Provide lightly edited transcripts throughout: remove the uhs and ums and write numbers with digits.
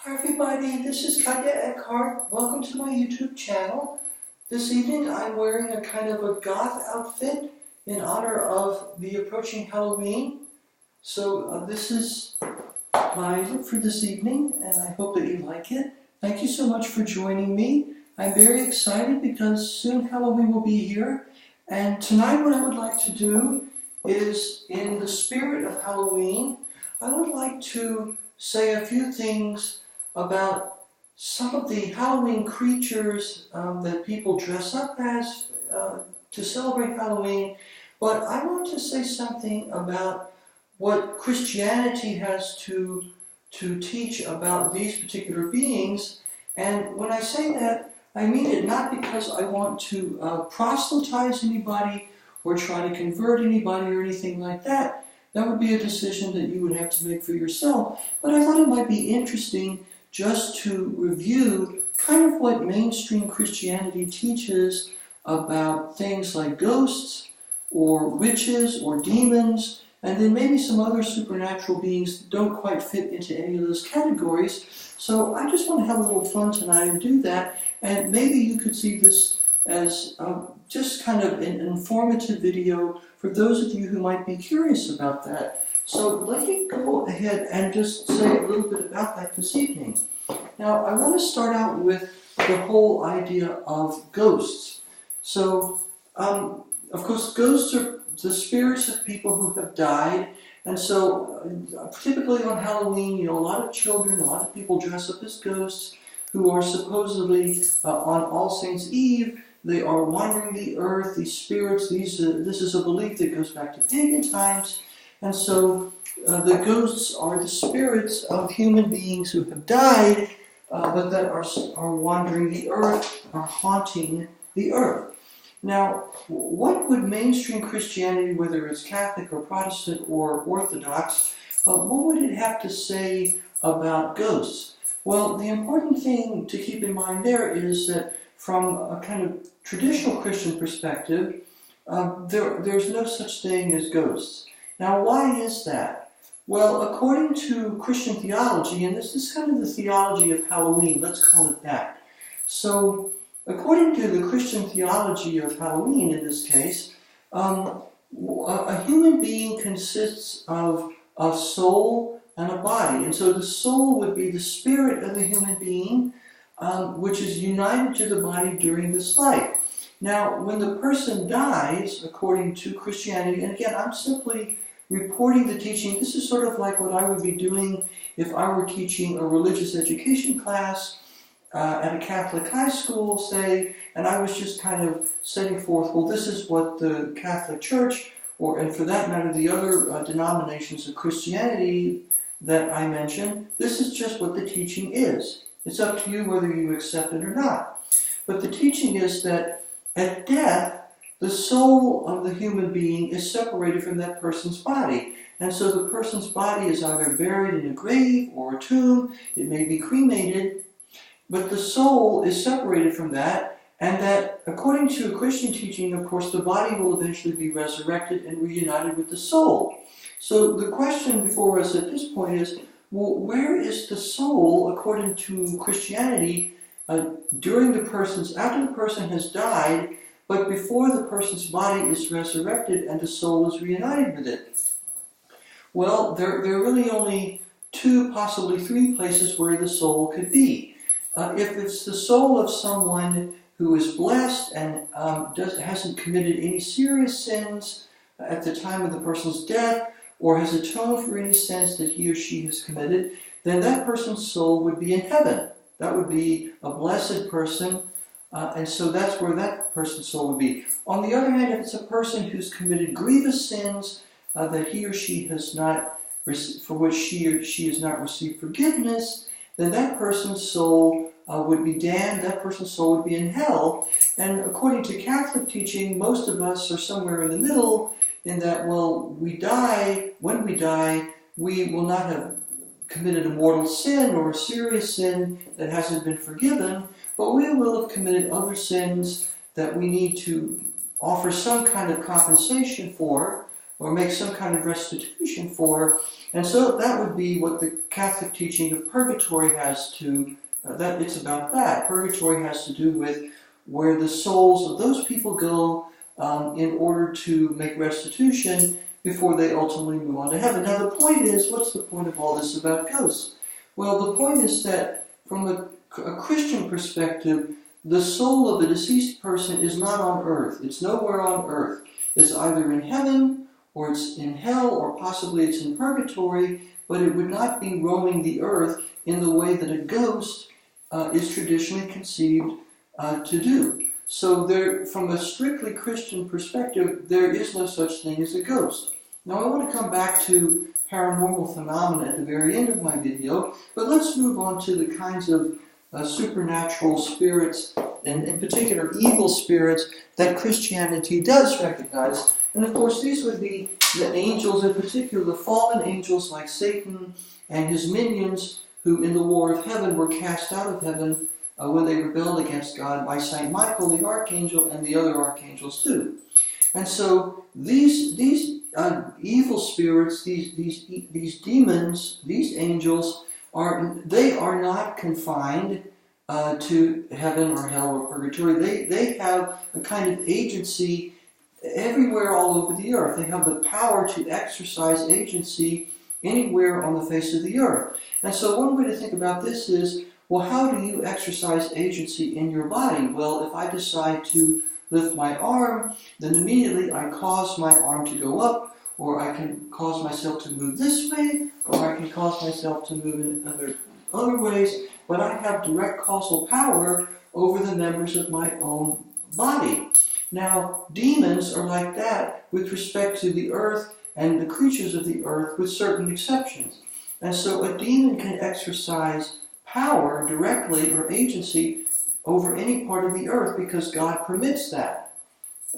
Hi everybody, this is Katje. Welcome to my YouTube channel. This evening I'm wearing a kind of a goth outfit in honor of the approaching Halloween. So this is my look for this evening and I hope that you like it. Thank you so much for joining me. I'm very excited because soon Halloween will be here. And tonight what I would like to do is, in the spirit of Halloween, I would like to say a few things about some of the Halloween creatures that people dress up as to celebrate Halloween. But I want to say something about what Christianity has to teach about these particular beings. And when I say that, I mean it not because I want to proselytize anybody or try to convert anybody or anything like that. That would be a decision that you would have to make for yourself. But I thought it might be interesting just to review kind of what mainstream Christianity teaches about things like ghosts or witches or demons, and then maybe some other supernatural beings that don't quite fit into any of those categories. So I just want to have a little fun tonight and do that, and maybe you could see this as just kind of an informative video for those of you who might be curious about that. So let me go ahead and just say a little bit about that this evening. Now, I want to start out with the whole idea of ghosts. So, of course, ghosts are the spirits of people who have died. And so, typically on Halloween, a lot of children, a lot of people dress up as ghosts who are supposedly on All Saints' Eve. They are wandering the earth, these spirits. This is a belief that goes back to pagan times. And so the ghosts are the spirits of human beings who have died, but that are wandering the earth, are haunting the earth. Now, what would mainstream Christianity, whether it's Catholic or Protestant or Orthodox, what would it have to say about ghosts? Well, the important thing to keep in mind there is that from a kind of traditional Christian perspective, there's no such thing as ghosts. Now, why is that? Well, according to Christian theology, and this is kind of the theology of Halloween, let's call it that. So, according to the Christian theology of Halloween, in this case, a human being consists of a soul and a body. And so the soul would be the spirit of the human being, which is united to the body during this life. Now, when the person dies, according to Christianity, and again, I'm simply reporting the teaching. This is sort of like what I would be doing if I were teaching a religious education class at a Catholic high school, say, and I was just kind of setting forth, well, this is what the Catholic Church, and for that matter, the other denominations of Christianity that I mentioned, this is just what the teaching is. It's up to you whether you accept it or not. But the teaching is that at death, the soul of the human being is separated from that person's body. And so the person's body is either buried in a grave or a tomb, it may be cremated, but the soul is separated from that, and that according to Christian teaching, of course, the body will eventually be resurrected and reunited with the soul. So the question before us at this point is, well, where is the soul, according to Christianity, after the person has died, but before the person's body is resurrected and the soul is reunited with it? Well, there are really only two, possibly three places where the soul could be. If it's the soul of someone who is blessed and hasn't committed any serious sins at the time of the person's death, or has atoned for any sins that he or she has committed, then that person's soul would be in heaven. That would be a blessed person, and so that's where that person's soul would be. On the other hand, if it's a person who's committed grievous sins that he or she has not, for which he or she has not received forgiveness, then that person's soul would be damned, that person's soul would be in hell. And according to Catholic teaching, most of us are somewhere in the middle, in that, well, when we die, we will not have committed a mortal sin or a serious sin that hasn't been forgiven, but we will have committed other sins that we need to offer some kind of compensation for, or make some kind of restitution for, And so that would be what the Catholic teaching of purgatory has to, that it's about that. Purgatory has to do with where the souls of those people go in order to make restitution before they ultimately move on to heaven. Now the point is, what's the point of all this about ghosts? Well, the point is that from a Christian perspective, the soul of a deceased person is not on earth. It's nowhere on earth. It's either in heaven, or it's in hell, or possibly it's in purgatory, but it would not be roaming the earth in the way that a ghost is traditionally conceived to do. So there, from a strictly Christian perspective, there is no such thing as a ghost. Now I want to come back to paranormal phenomena at the very end of my video, but let's move on to the kinds of supernatural spirits, and in particular evil spirits, that Christianity does recognize. And of course these would be the angels, in particular the fallen angels like Satan and his minions, who in the war of heaven were cast out of heaven when they rebelled against God by Saint Michael the archangel and the other archangels too. And so these evil spirits, these demons, these angels, they are not confined to heaven or hell or purgatory. They have a kind of agency everywhere all over the earth. They have the power to exercise agency anywhere on the face of the earth. And so one way to think about this is, well, how do you exercise agency in your body? Well, if I decide to lift my arm, then immediately I cause my arm to go up, or I can cause myself to move this way, or I can cause myself to move in other ways, but I have direct causal power over the members of my own body. Now, demons are like that with respect to the earth and the creatures of the earth, with certain exceptions. And so a demon can exercise power directly or agency over any part of the earth because God permits that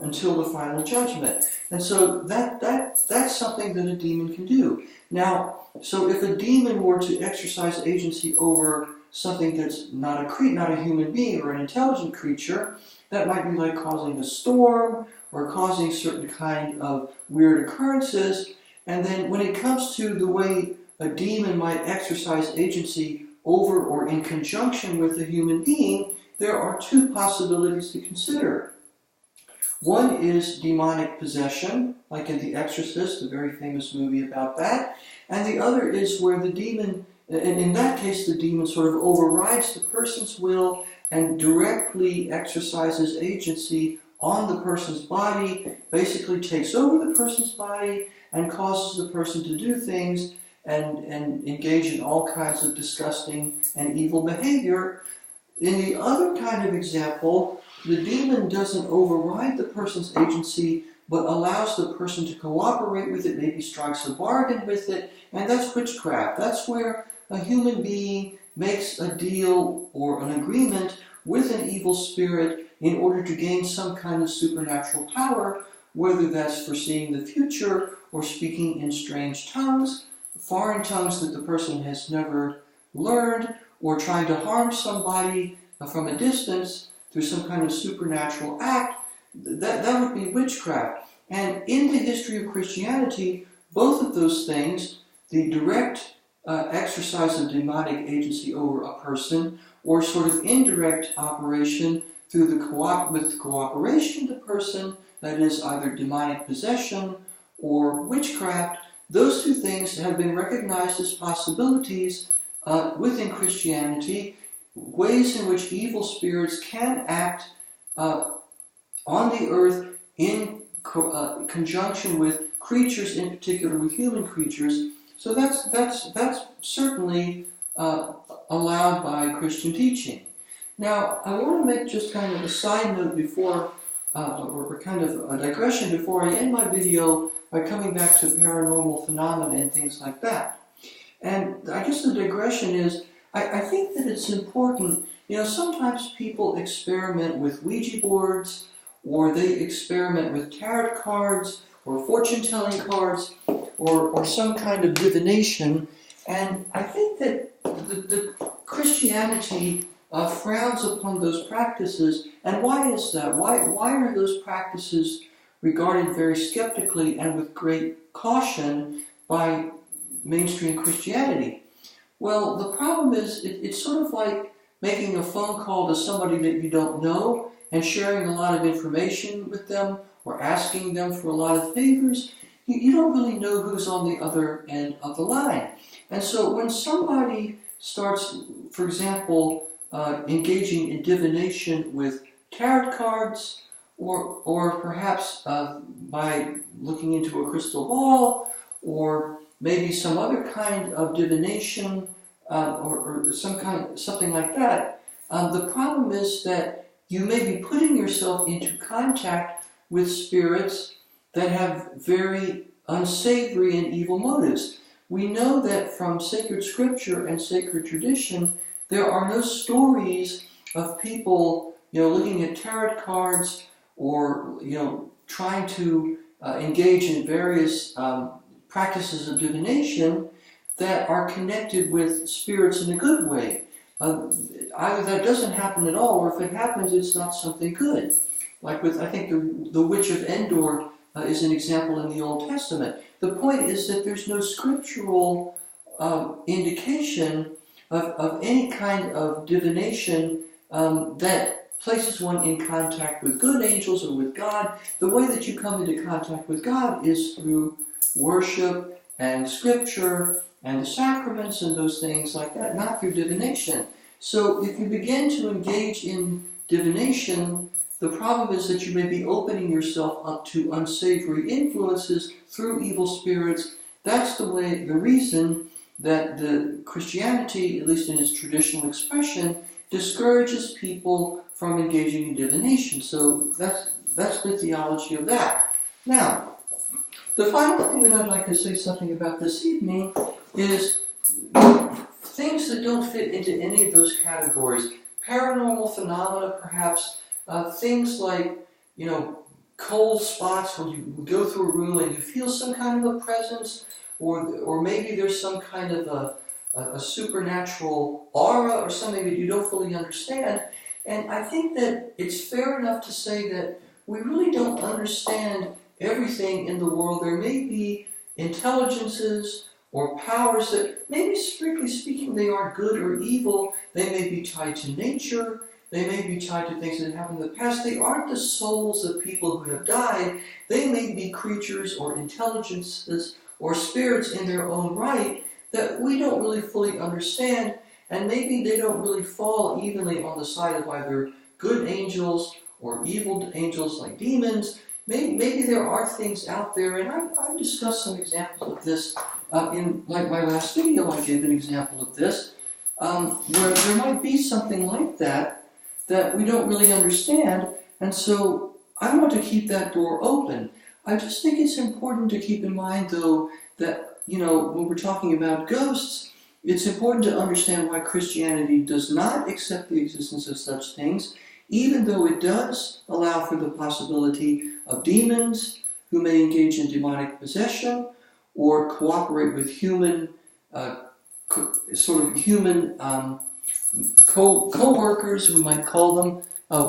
until the final judgment. And so that's something that a demon can do. Now, so if a demon were to exercise agency over something that's not a human being or an intelligent creature, that might be like causing a storm or causing certain kind of weird occurrences. And then when it comes to the way a demon might exercise agency over or in conjunction with a human being, there are two possibilities to consider. One is demonic possession, like in The Exorcist, a very famous movie about that. And the other is where the demon, and in that case the demon sort of overrides the person's will and directly exercises agency on the person's body, basically takes over the person's body and causes the person to do things and engage in all kinds of disgusting and evil behavior. In the other kind of example, the demon doesn't override the person's agency, but allows the person to cooperate with it, maybe strikes a bargain with it, and that's witchcraft. That's where a human being makes a deal or an agreement with an evil spirit in order to gain some kind of supernatural power, whether that's foreseeing the future or speaking in strange tongues, foreign tongues that the person has never learned, or trying to harm somebody from a distance through some kind of supernatural act. That would be witchcraft. And in the history of Christianity, both of those things, the direct exercise of demonic agency over a person, or sort of indirect operation through with cooperation of the person, that is either demonic possession or witchcraft, those two things have been recognized as possibilities within Christianity, ways in which evil spirits can act on the earth in conjunction with creatures, in particular with human creatures. So that's certainly allowed by Christian teaching. Now, I want to make just kind of a side note before, or kind of a digression before I end my video by coming back to paranormal phenomena and things like that. And I guess the digression is, I think that it's important, sometimes people experiment with Ouija boards, or they experiment with tarot cards, or fortune-telling cards, or some kind of divination. And I think that the Christianity frowns upon those practices. And why is that? Why are those practices regarded very skeptically and with great caution by mainstream Christianity. Well, the problem is it's sort of like making a phone call to somebody that you don't know and sharing a lot of information with them or asking them for a lot of favors. You don't really know who's on the other end of the line. And so when somebody starts, for example, engaging in divination with tarot cards, or perhaps by looking into a crystal ball, or maybe some other kind of divination, or something like that, the problem is that you may be putting yourself into contact with spirits that have very unsavory and evil motives. We know that from sacred scripture and sacred tradition, there are no stories of people, looking at tarot cards or, trying to engage in various practices of divination that are connected with spirits in a good way. Either that doesn't happen at all, or if it happens, it's not something good. Like with, I think, the Witch of Endor is an example in the Old Testament. The point is that there's no scriptural indication of any kind of divination that places one in contact with good angels or with God. The way that you come into contact with God is through worship and scripture and the sacraments and those things like that, not through divination. So if you begin to engage in divination, the problem is that you may be opening yourself up to unsavory influences through evil spirits. That's the reason that the Christianity, at least in its traditional expression, discourages people from engaging in divination. So that's the theology of that. Now, the final thing that I'd like to say something about this evening is things that don't fit into any of those categories. Paranormal phenomena, perhaps, things like, cold spots when you go through a room and you feel some kind of a presence, or maybe there's some kind of a supernatural aura or something that you don't fully understand. And I think that it's fair enough to say that we really don't understand everything in the world. There may be intelligences or powers that, maybe strictly speaking, they aren't good or evil. They may be tied to nature. They may be tied to things that happened in the past. They aren't the souls of people who have died. They may be creatures or intelligences or spirits in their own right that we don't really fully understand, and maybe they don't really fall evenly on the side of either good angels or evil angels like demons. Maybe there are things out there, and I've discussed some examples of this in like my last video. I gave an example of this, where there might be something like that we don't really understand, and so I want to keep that door open. I just think it's important to keep in mind, though, that when we're talking about ghosts, it's important to understand why Christianity does not accept the existence of such things, even though it does allow for the possibility of demons who may engage in demonic possession or cooperate with human co-workers. We might call them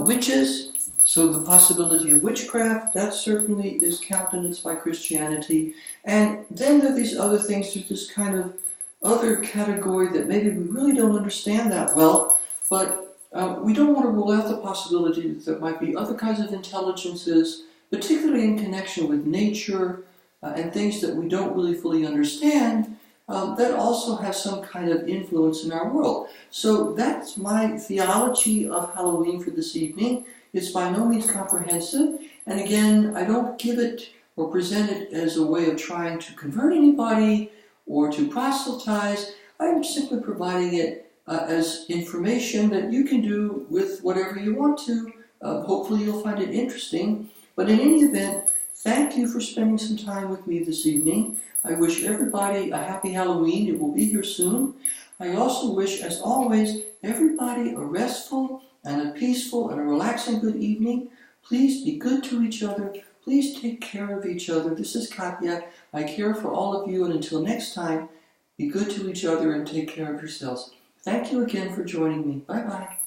witches. So the possibility of witchcraft, that certainly is countenanced by Christianity. And then there are these other things. There's this kind of other category that maybe we really don't understand that well, but we don't want to rule out the possibility that there might be other kinds of intelligences, particularly in connection with nature and things that we don't really fully understand, that also have some kind of influence in our world. So that's my theology of Halloween for this evening. It's by no means comprehensive, and again, I don't give it or present it as a way of trying to convert anybody or to proselytize. I'm simply providing it as information that you can do with whatever you want to. Hopefully you'll find it interesting. But in any event, thank you for spending some time with me this evening. I wish everybody a happy Halloween. It will be here soon. I also wish, as always, everybody a restful and a peaceful and a relaxing good evening. Please be good to each other. Please take care of each other. This is Katje. I care for all of you, and until next time, be good to each other and take care of yourselves. Thank you again for joining me. Bye-bye.